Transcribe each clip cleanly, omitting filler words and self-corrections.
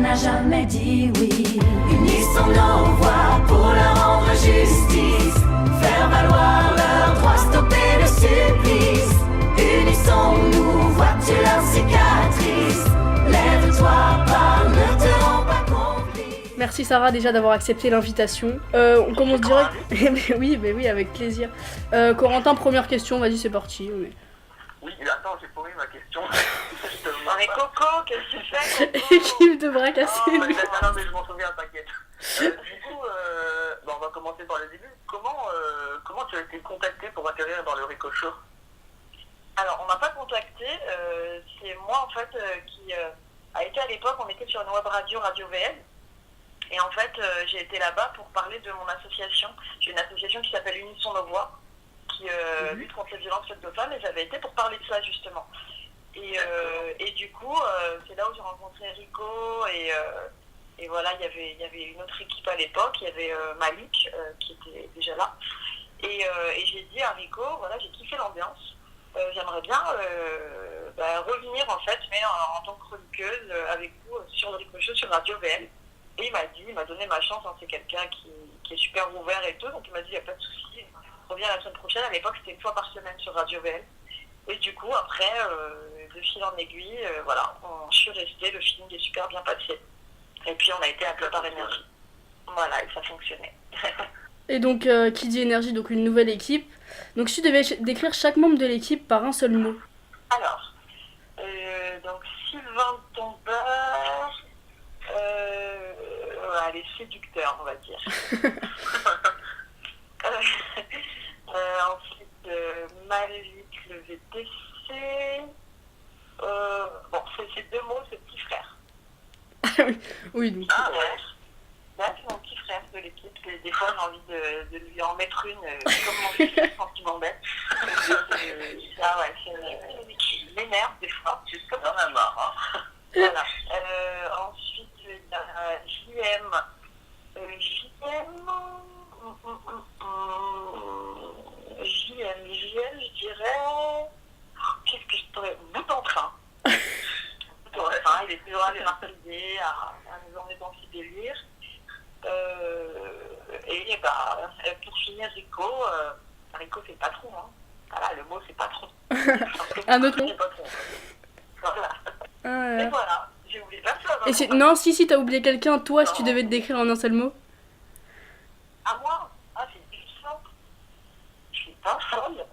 n'a jamais dit oui. Unissons nos voix pour leur rendre justice, faire valoir leurs droits, stopper le supplice. Unissons-nous, vois-tu leurs cicatrices? Lève-toi, parle, ne te rends pas complice. Merci Sarah déjà d'avoir accepté l'invitation. On commence direct. oui, avec plaisir. Corentin, première question, vas-y, c'est parti. Oui, attends, j'ai paumé ma question. Mais Coco, qu'est-ce que tu fais, Coco? Équipe de bras cassés. Non, mais je m'en souviens, t'inquiète. Du coup, on va commencer par le début. Comment tu as été contacté pour atterrir dans le Rico Show? Alors, on m'a pas contacté. C'est moi, en fait, qui a été à l'époque, on était sur une web radio, Radio VL. Et en fait, j'ai été là-bas pour parler de mon association. J'ai une association qui s'appelle Unissons nos voix, qui lutte contre les violences faites aux femmes, et j'avais été pour parler de ça, justement. Et du coup, c'est là où j'ai rencontré Rico, et voilà, il y avait une autre équipe à l'époque, il y avait Malik, qui était déjà là. Et j'ai dit à Rico, voilà, j'ai kiffé l'ambiance, j'aimerais bien revenir, en fait, mais en tant que chroniqueuse, avec vous, sur le Rico Show, sur Radio VL. Et il m'a donné ma chance, hein, c'est quelqu'un qui est super ouvert et tout, donc il m'a dit, il n'y a pas de souci, reviens la semaine prochaine. À l'époque, c'était une fois par semaine sur Radio VL. Et du coup, après, de fil en aiguille, voilà, je suis restée, le feeling est super bien passé. Et puis, on a été appelés par Énergie. Voilà, et ça fonctionnait. Et donc, qui dit Énergie, donc une nouvelle équipe. Donc, si tu devais décrire chaque membre de l'équipe par un seul mot. Alors, donc Sylvain Tombeur, allez, séducteur, on va dire. Ensuite, Malvik, le VTC. Bon, ces deux mots, c'est petit frère. Oui, donc. Ah ouais. Là, c'est mon petit frère de l'équipe. Et des fois, j'ai envie de lui en mettre une, comme mon fils, quand il m'embête. Ah ouais, il m'énerve des fois. Juste comme dans la marre, hein. Voilà. Ensuite, il y a JM. JM, je dirais. Qu'est-ce que je pourrais. Bout en train. Il est toujours à Marseillais, à nous emmener dans ses délires. Et pour finir, Rico, c'est le patron. Hein. Voilà, le mot, c'est patron. Un autre mot. Voilà. Et voilà, j'ai oublié personne. Et non, si, t'as oublié quelqu'un, toi, si tu devais te décrire en un seul mot. À moi? Ah, c'est plus simple. Je suis pas folle.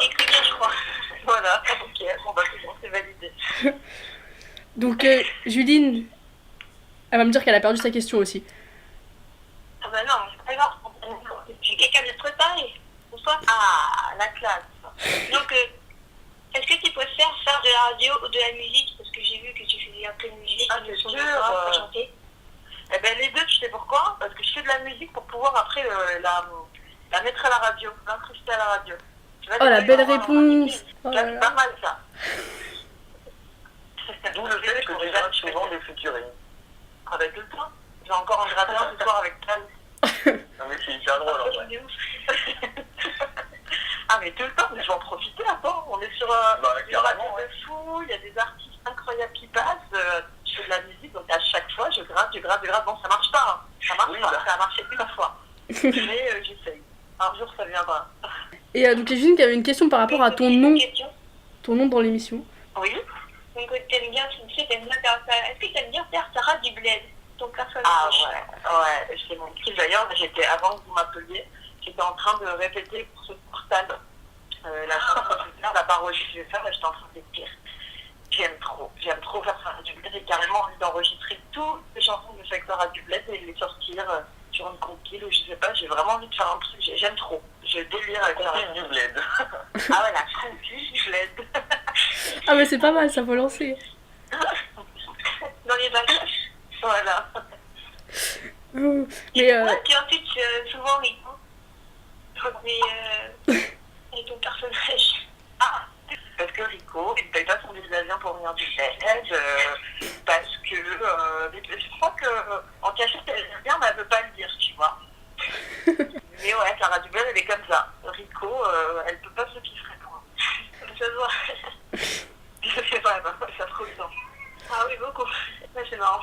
Écrire, je crois. Voilà, ok, bon c'est bon, c'est validé. Donc, Juline, elle va me dire qu'elle a perdu sa question aussi. Ah bah non, c'est pas grave. J'ai quelqu'un de préparé. Bonsoir. Ah, la classe. Donc, est-ce que tu préfères faire de la radio ou de la musique? Parce que j'ai vu que tu faisais un peu de musique. Ah, c'est sûr. Pour chanter. Eh ben, les deux, tu sais pourquoi? Parce que je fais de la musique pour pouvoir après la mettre à la radio, l'incruster à la radio. Oh, la belle réponse. C'est pas mal ça. D'où le fait que tu grattes souvent des featuring. Avec tout le temps. J'ai encore un gratteur ce soir avec Tal. Non mais c'est hyper drôle en vrai. Ah mais tout le temps, mais je vais en profiter, attends. On est sur une radio de fou, il y a des artistes incroyables qui passent. Je fais de la musique, donc à chaque fois je gratte. Bon, ça marche pas, hein. Ça marche pas, ça a marché une fois. Mais j'essaye. Un jour ça viendra. Et donc Juline qui avait une question par rapport à ton nom dans l'émission. Oui. Donc t'aimes bien, est-ce que t'aimes bien faire Sarah du Bled, ton personnage? Ah ouais, c'est mon style d'ailleurs. Avant que vous m'appeliez, j'étais en train de répéter pour ce portal la chanson que je vais faire, la parodie que je vais faire, et j'étais en train d'écrire. J'aime trop faire Sarah du Bled. J'ai carrément envie d'enregistrer toutes les chansons de Sarah du Bled et les sortir sur une compile ou je sais pas. J'ai vraiment envie de faire un truc, j'aime trop. Je délire avec Sarah du Bled. Ah ouais, la compile du Bled. Ah mais c'est pas mal, ça faut lancer. Dans les bagages. Voilà. Mais et ensuite, souvent, et ton personnage. Ah, parce que Rico, il ne paye pas son billet d'avion pour venir du Bled, parce que je crois qu'en cachette, elle aime bien, mais elle ne veut pas le dire, tu vois. Mais ouais, Sarah du Bled, elle est comme ça. Rico, elle ne peut pas se piffrer pour moi. Ça se voit. Je sais pas, Ah oui, beaucoup. Ouais, c'est marrant.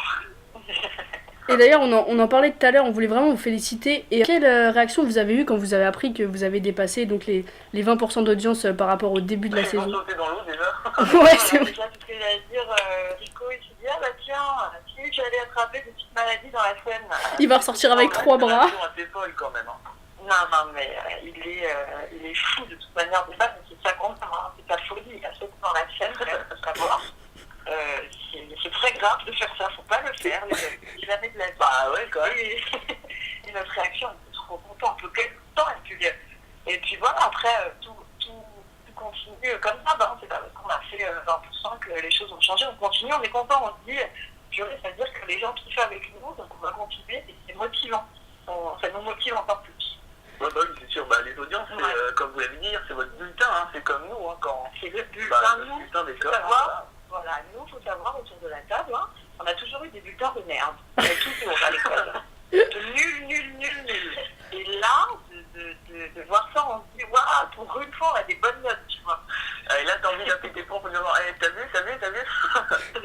Et d'ailleurs, on en parlait tout à l'heure, on voulait vraiment vous féliciter. Et quelle réaction vous avez eue quand vous avez appris que vous avez dépassé donc les 20% d'audience par rapport au début de la Ils saison? vont sauter dans l'eau déjà. Ouais, c'est vrai. Déjà, tout ce que j'allais dire, Rico, il s'est dit, ah bah tiens, si j'allais attraper des petites maladies dans la scène. Il va ressortir avec 3 bras. C'est assez folle quand même. Hein. Non, mais il est fou de toute manière. Déjà, c'est ça compte, hein, c'est sa folie. Il a sauté dans la scène, quand même, faut savoir. C'est très grave de faire ça, faut pas le faire, les amis. Jamais de la vie. Bah ouais, quand même. Et notre réaction, on était trop content, on peut quel temps. Et puis voilà, après, tout continue comme ça. Ben, c'est pas parce qu'on a fait 20% que les choses ont changé. On continue, on est content, on se dit, purée, ça veut dire que les gens kiffent avec nous, donc on va continuer, et c'est motivant. Ça nous motive encore plus. Ouais, bah oui, c'est sûr. Bah, les audiences, c'est, comme vous l'avez dit, c'est votre bulletin, hein. C'est comme nous. Hein, quand... C'est le bulletin, le nous. bulletin des Faut corps, savoir, voilà, nous, il faut savoir, autour de la table, hein, on a toujours eu des bulletins de merde. On est toujours à l'école. Nul. Et là, de voir ça, on se dit, waouh, pour une fois, on a des bonnes notes, tu vois. Et là, t'as envie d'appeler tes profs en disant, hey, t'as vu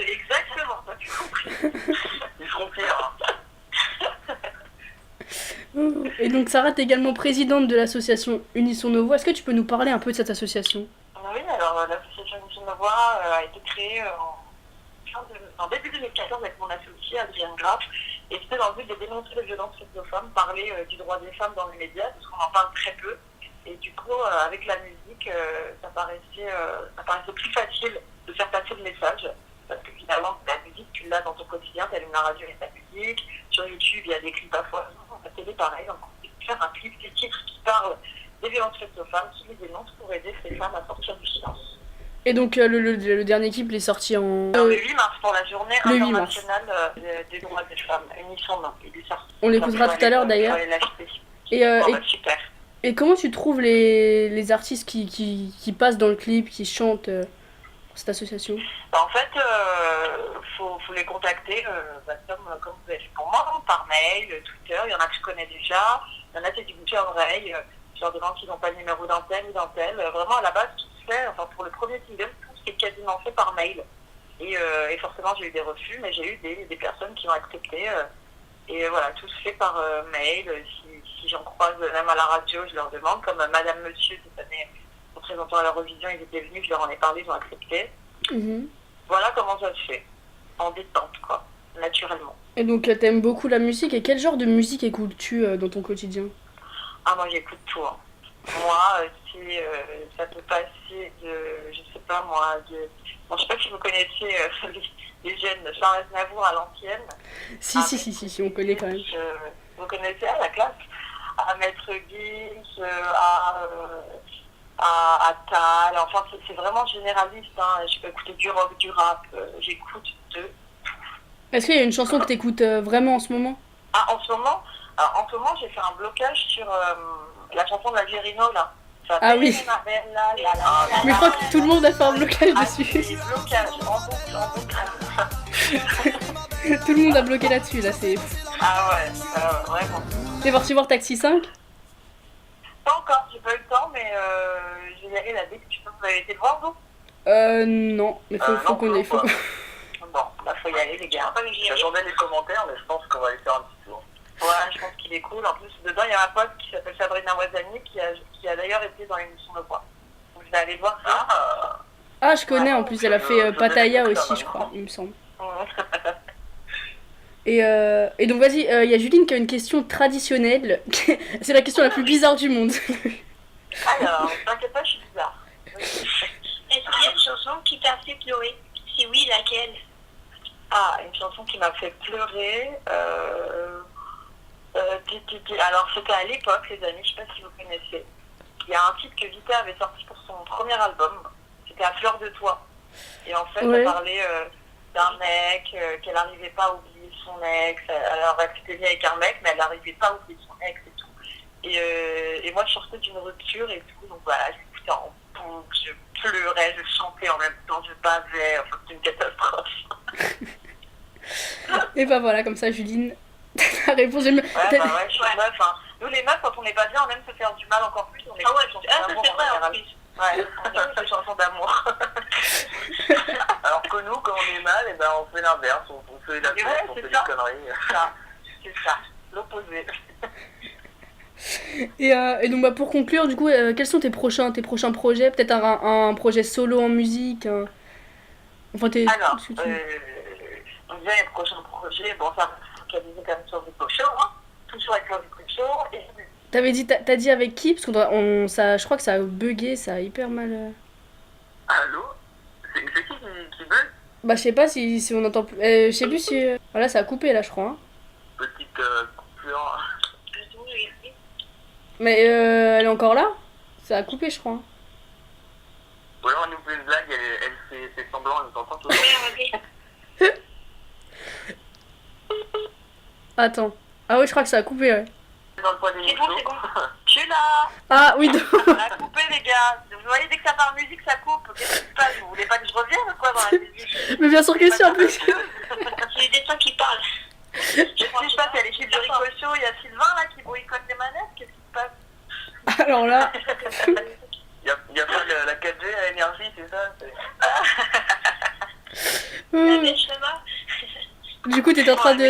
Exactement, t'as tout compris. Ils seront fiers. Hein. Et donc Sarah, t'es également présidente de l'association Unissons nos voix. Est-ce que tu peux nous parler un peu de cette association? Oui, alors l'association Unissons nos voix a été créée en début 2014 avec mon associé Adrienne Graff. Et c'était dans le but de dénoncer les violences faites aux femmes, parler du droit des femmes dans les médias, parce qu'on en parle très peu. Et du coup, avec la musique, ça paraissait plus facile de faire passer le message. Parce que finalement, la musique, tu l'as dans ton quotidien, tu allumes la radio et ta musique. Sur YouTube, il y a des clips à foison. La télé, pareil. Donc, on peut faire un clip, des titres qui parlent des violences faites aux femmes, qui les dénoncent pour aider ces femmes à sortir du silence. Et donc le dernier clip, il est sorti en... Le 8 mars, pour la journée le 8 internationale des droits des femmes. Unissons nos. Il est sorti. On l'écoutera tout à l'heure, d'ailleurs. Super. Et comment tu trouves les artistes qui passent dans le clip, qui chantent pour cette association? En fait, faut les contacter, comme vous avez fait pour moi, par mail, Twitter. Il y en a que je connais déjà. Il y en a qui du bouche à oreille. Genre de gens qui n'ont pas le numéro d'antenne ou d'antenne. Vraiment, à la base, tout se fait, enfin pour le premier single, tout s'est quasiment fait par mail. Et forcément, j'ai eu des refus, mais j'ai eu des personnes qui ont accepté. Et voilà, tout se fait par mail. Si j'en croise même à la radio, je leur demande, comme Madame Monsieur cette année, représentant à l'Eurovision, ils étaient venus, je leur en ai parlé, ils ont accepté. Voilà comment ça se fait, en détente, quoi, naturellement. Et donc t'aimes beaucoup la musique, et quel genre de musique écoutes-tu dans ton quotidien? Ah, moi j'écoute tout. Hein. Moi, ça peut passer de, je sais pas moi, bon, je sais pas si vous connaissez les jeunes Charles Aznavour à l'ancienne. Si, on connaît quand même. Vous connaissez à la classe, à Maître Gims, à Tal, enfin c'est vraiment généraliste. Hein. Je peux écouter du rock, du rap, j'écoute de tout. Est-ce qu'il y a une chanson que t'écoutes vraiment en ce moment? Ah, en ce moment, j'ai fait un blocage sur la chanson d'Algerino là. Ah oui. Mais je crois que tout le monde a fait un blocage dessus. Blocage, en boucle. Tout le monde a bloqué là-dessus, là, c'est... Ah ouais, vraiment. T'es parti voir Taxi 5? Pas encore, j'ai pas eu le temps, mais je vais y aller là dès que tu peux. Vous avez été le voir, vous? Non, mais faut qu'on aille. Bon, bah faut y aller, les gars. J'attendais les commentaires, mais je pense qu'on va aller faire un petit tour. Ouais, je pense qu'il est cool. En plus, dedans, il y a ma pote qui s'appelle Sabrina Wazani, qui a d'ailleurs été dans l'émission de voix. Donc, je vais aller voir ça. Ah, je connais, en plus, elle a fait Pattaya aussi, je crois, il me semble. Et donc, vas-y, il y a Juline qui a une question traditionnelle. C'est la question la plus bizarre du monde. Alors, t'inquiète pas, je suis bizarre. Est-ce qu'il y a une chanson qui t'a fait pleurer? Si oui, laquelle? Ah, une chanson qui m'a fait pleurer. Alors, c'était à l'époque, les amis, je sais pas si vous connaissez. Il y a un titre que Vita avait sorti pour son premier album. C'était À Fleur de Toi. Et en fait, ouais. Elle parlait d'un mec, qu'elle n'arrivait pas à oublier son ex. Alors, elle s'était liée avec un mec, mais elle n'arrivait pas à oublier son ex et tout. Et moi, je sortais d'une rupture et tout. Donc voilà, j'écoutais en boucle, je pleurais, je chantais en même temps, je bavais. Enfin, c'était une catastrophe. Et bah voilà, comme ça, Juline, t'as répondu. Ouais, je suis meuf. Hein. Nous, les meufs, quand on n'est pas bien, on aime se faire du mal encore plus. On est ça c'est vrai en plus. Ouais, on aime ces chansons d'amour. Alors que nous, quand on est mal, et ben on fait l'inverse, on fait la Ouais, fête, on c'est fait ça. des conneries. C'est ça, l'opposé. Et donc, bah, pour conclure, du coup, quels sont tes prochains projets? Peut-être un projet solo en musique Enfin, Alors, ce que tu veux. on vient les prochains projets, bon, ça va se focaliser quand même sur Rico Show, hein. Toujours avec le Rico Show, et T'as dit avec qui? Parce je crois que ça a bugué, ça a hyper mal. Allô? C'est qui bug? Bah, je sais pas si on entend plus. Je sais plus si. Voilà, ça a coupé là, je crois. Hein. Petite coupure. Mais elle est encore là? Ça a coupé, je crois. Hein. Ou alors on nous fait une blague, elle fait semblant, elle nous entend toujours. Attends. Ah oui, je crois que ça a coupé, ouais. Dans le point des C'est bon, micros. c'est bon. je suis là. Ah oui, On a coupé, les gars. Vous voyez, dès que ça part musique, ça coupe. Qu'est-ce qui se passe? Vous voulez pas que je revienne ou quoi dans la musique? mais bien sûr que si, en plus. C'est les dessins qui parlent. Qu'est-ce qui se passe? Il y a l'équipe de Rico Show, il y a Sylvain là qui boycotte les manettes. Qu'est-ce qui se passe? Alors là. Il y a pas la 4G à énergie, c'est ça? euh, Mais schéma. Du coup, t'étais en train de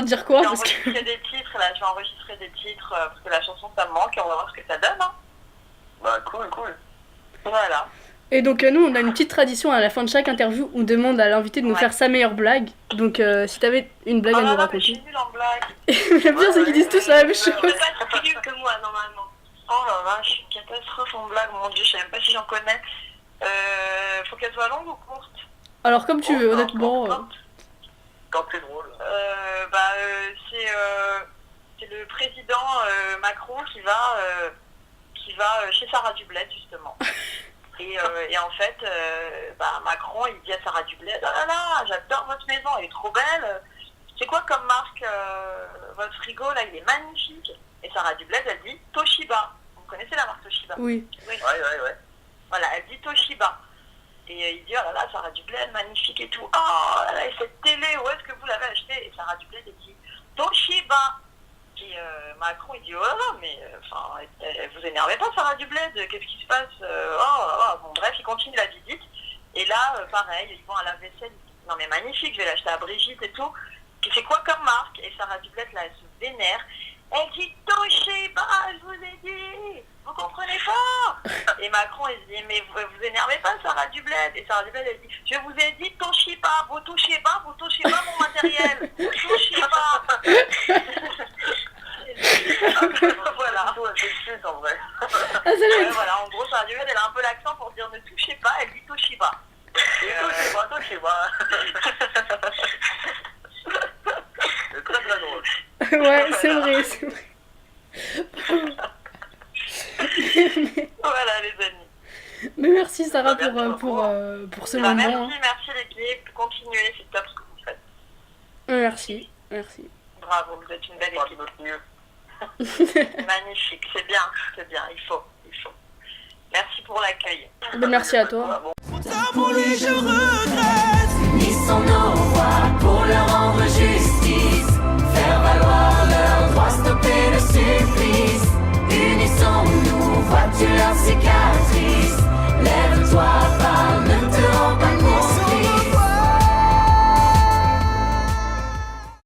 dire quoi? J'ai Parce que... enregistré des titres là, je vais enregistrer des titres parce que la chanson ça me manque et on va voir ce que ça donne. Hein. Bah cool. Voilà. Et donc, nous, on a une petite tradition à la fin de chaque interview où on demande à l'invité de nous Ouais. faire sa meilleure blague. Donc, si t'avais une blague Oh à nous là là, mais je raconter. suis nulle en blague. Le pire, c'est qu'ils disent tous la même chose. Tu peux pas être plus nul que moi, normalement. Oh là là, je suis une catastrophe en blague, mon dieu, je sais même pas si j'en connais. Faut qu'elle soit longue ou courte? Alors, comme tu veux, Oh, non, honnêtement. courte. Quand c'est drôle. C'est le président Macron qui va chez Sarah Dubled justement. Et en fait, Macron il dit à Sarah Dubled, ah là là, j'adore votre maison, elle est trop belle. C'est quoi comme marque votre frigo là, il est magnifique. Et Sarah Dubled elle dit Toshiba. Vous connaissez la marque Toshiba? Oui. Ouais. Voilà, elle dit Toshiba. Et il dit, oh là là, Sarah Dubled, magnifique et tout. Oh là là, et cette télé, où est-ce que vous l'avez achetée? Et Sarah Dubled, elle dit, Toshiba. Et Macron, il dit, oh non, mais vous énervez pas, Sarah Dubled, qu'est-ce qui se passe? Bon, bref, il continue la visite. Et là, pareil, ils vont à la vaisselle. Non, mais magnifique, je vais l'acheter à Brigitte et tout. C'est quoi comme marque? Et Sarah Dubled, là, elle se vénère. Elle dit Toshiba, je vous ai dit, vous comprenez pas? Et Macron, il se dit, mais vous énervez pas Sarah Dubled? Et Sarah Dubled, elle dit, je vous ai dit Toshiba, vous touchez pas mon matériel, vous touchez pas. Voilà. C'est en vrai. Ah, ça va être- Voilà, en gros, Sarah Dubled, elle a un peu l'accent pour dire ne touchez pas, elle dit Toshiba. Toshiba. C'est très très drôle. Ouais, c'est vrai. Voilà, les amis. Mais merci, Sarah, Bah, merci pour ce Bah, moment. merci l'équipe, continuez, c'est top ce que vous faites. Merci. Bravo, vous êtes une belle Pas équipe. de notre mieux. Magnifique, c'est bien, il faut. Merci pour l'accueil. Ben, merci à toi. Voilà, bon. Unissons nos voix pour le rendre